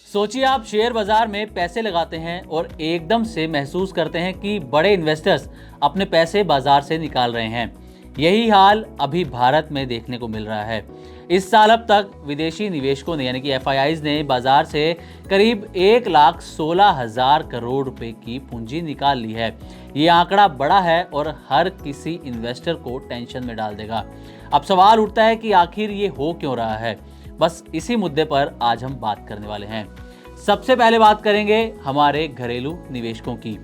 सोचिए आप शेयर बाजार में पैसे लगाते हैं और एकदम से महसूस करते हैं कि बड़े इन्वेस्टर्स अपने पैसे बाजार से निकाल रहे हैं। यही हाल अभी भारत में देखने को मिल रहा है। इस साल अब तक विदेशी निवेशकों ने यानी कि एफआईआईज ने बाजार से करीब 1,16,000 करोड़ रुपए की पूंजी निकाल ली है। ये आंकड़ा बड़ा है और हर किसी इन्वेस्टर को टेंशन में डाल देगा। अब सवाल उठता है कि आखिर ये हो क्यों रहा है। बस इसी मुद्दे पर आज हम बात करने वाले हैं। सबसे पहले बात करेंगे हमारे घरेलू निवेशकों की।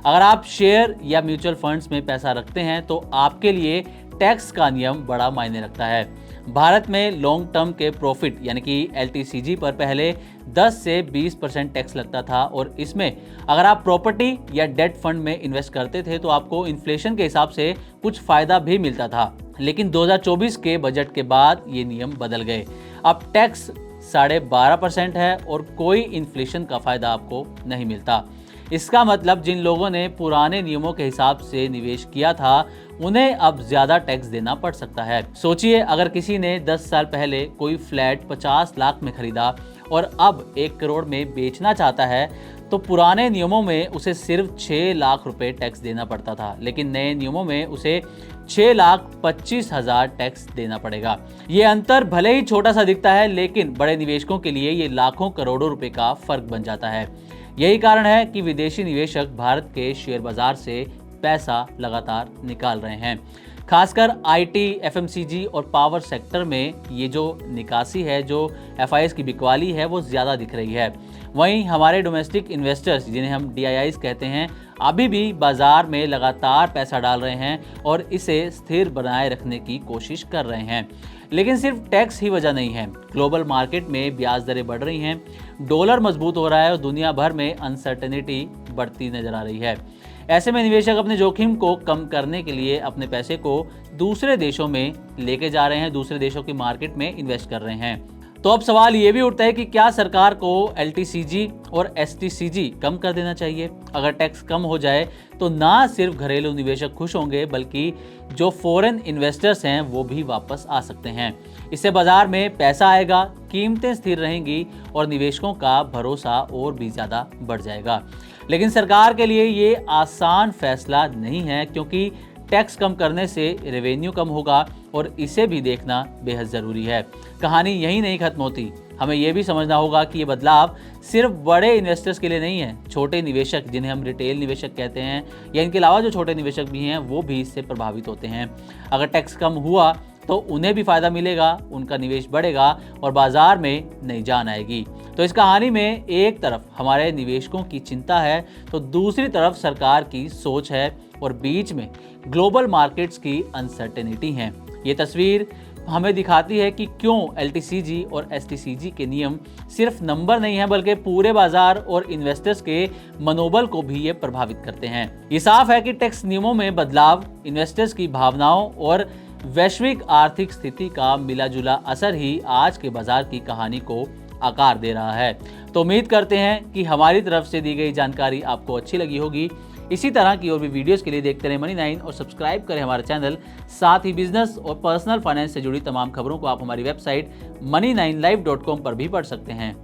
अगर आप शेयर या म्यूचुअल फंड्स में पैसा रखते हैं तो आपके लिए टैक्स का नियम बड़ा मायने रखता है। भारत में लॉन्ग टर्म के प्रॉफिट यानी कि एलटीसीजी पर पहले 10 से 20% टैक्स लगता था और इसमें अगर आप प्रॉपर्टी या डेट फंड में इन्वेस्ट करते थे तो आपको इन्फ्लेशन के हिसाब से कुछ फायदा भी मिलता था। लेकिन 2024 के बजट के बाद ये नियम बदल गए। अब टैक्स 12.5% है और कोई इन्फ्लेशन का फायदा आपको नहीं मिलता। इसका मतलब जिन लोगों ने पुराने नियमों के हिसाब से निवेश किया था उन्हें अब ज्यादा टैक्स देना पड़ सकता है। सोचिए अगर किसी ने 10 साल पहले कोई फ्लैट 50 लाख में खरीदा और अब 1 करोड़ में बेचना चाहता है तो पुराने नियमों में उसे सिर्फ 6 लाख रुपए टैक्स देना पड़ता था, लेकिन नए नियमों में उसे 6,25,000 टैक्स देना पड़ेगा। ये अंतर भले ही छोटा सा दिखता है लेकिन बड़े निवेशकों के लिए ये लाखों करोड़ों रुपए का फर्क बन जाता है। यही कारण है कि विदेशी निवेशक भारत के शेयर बाजार से पैसा लगातार निकाल रहे हैं। खासकर आईटी, एफएमसीजी और पावर सेक्टर में ये जो निकासी है, जो एफआईआईज की बिकवाली है, वो ज़्यादा दिख रही है। वहीं हमारे डोमेस्टिक इन्वेस्टर्स जिन्हें हम डीआईआईज कहते हैं अभी भी बाजार में लगातार पैसा डाल रहे हैं और इसे स्थिर बनाए रखने की कोशिश कर रहे हैं। लेकिन सिर्फ टैक्स ही वजह नहीं है। ग्लोबल मार्केट में ब्याज दरें बढ़ रही हैं, डॉलर मजबूत हो रहा है और दुनिया भर में अनसर्टेनिटी बढ़ती नजर आ रही है। ऐसे में निवेशक अपने जोखिम को कम करने के लिए अपने पैसे को दूसरे देशों में लेके जा रहे हैं, दूसरे देशों की मार्केट में इन्वेस्ट कर रहे हैं। तो अब सवाल ये भी उठता है कि क्या सरकार को एलटीसीजी और एसटीसीजी कम कर देना चाहिए। अगर टैक्स कम हो जाए तो ना सिर्फ घरेलू निवेशक खुश होंगे बल्कि जो फॉरेन इन्वेस्टर्स हैं वो भी वापस आ सकते हैं। इससे बाजार में पैसा आएगा, कीमतें स्थिर रहेंगी और निवेशकों का भरोसा और भी ज़्यादा बढ़ जाएगा। लेकिन सरकार के लिए ये आसान फैसला नहीं है क्योंकि टैक्स कम करने से रेवेन्यू कम होगा और इसे भी देखना बेहद ज़रूरी है। कहानी यहीं नहीं खत्म होती। हमें यह भी समझना होगा कि ये बदलाव सिर्फ बड़े इन्वेस्टर्स के लिए नहीं है। छोटे निवेशक जिन्हें हम रिटेल निवेशक कहते हैं या इनके अलावा जो छोटे निवेशक भी हैं वो भी इससे प्रभावित होते हैं। अगर टैक्स कम हुआ तो उन्हें भी फायदा मिलेगा, उनका निवेश बढ़ेगा और बाजार में नई जान आएगी। तो इस कहानी में एक तरफ हमारे निवेशकों की चिंता है तो दूसरी तरफ सरकार की सोच है और बीच में ग्लोबल मार्केट्स की अनसर्टेनिटी है। ये तस्वीर हमें दिखाती है कि क्यों एलटीसीजी और एसटीसीजी के नियम सिर्फ नंबर नहीं है बल्कि पूरे बाजार और इन्वेस्टर्स के मनोबल को भी ये प्रभावित करते हैं। ये साफ है कि टैक्स नियमों में बदलाव इन्वेस्टर्स की भावनाओं और वैश्विक आर्थिक स्थिति का मिलाजुला असर ही आज के बाजार की कहानी को आकार दे रहा है। तो उम्मीद करते हैं कि हमारी तरफ से दी गई जानकारी आपको अच्छी लगी होगी। इसी तरह की और भी वीडियोस के लिए देखते रहें मनी9 और सब्सक्राइब करें हमारा चैनल। साथ ही बिजनेस और पर्सनल फाइनेंस से जुड़ी तमाम खबरों को आप हमारी वेबसाइट money9live.com पर भी पढ़ सकते हैं।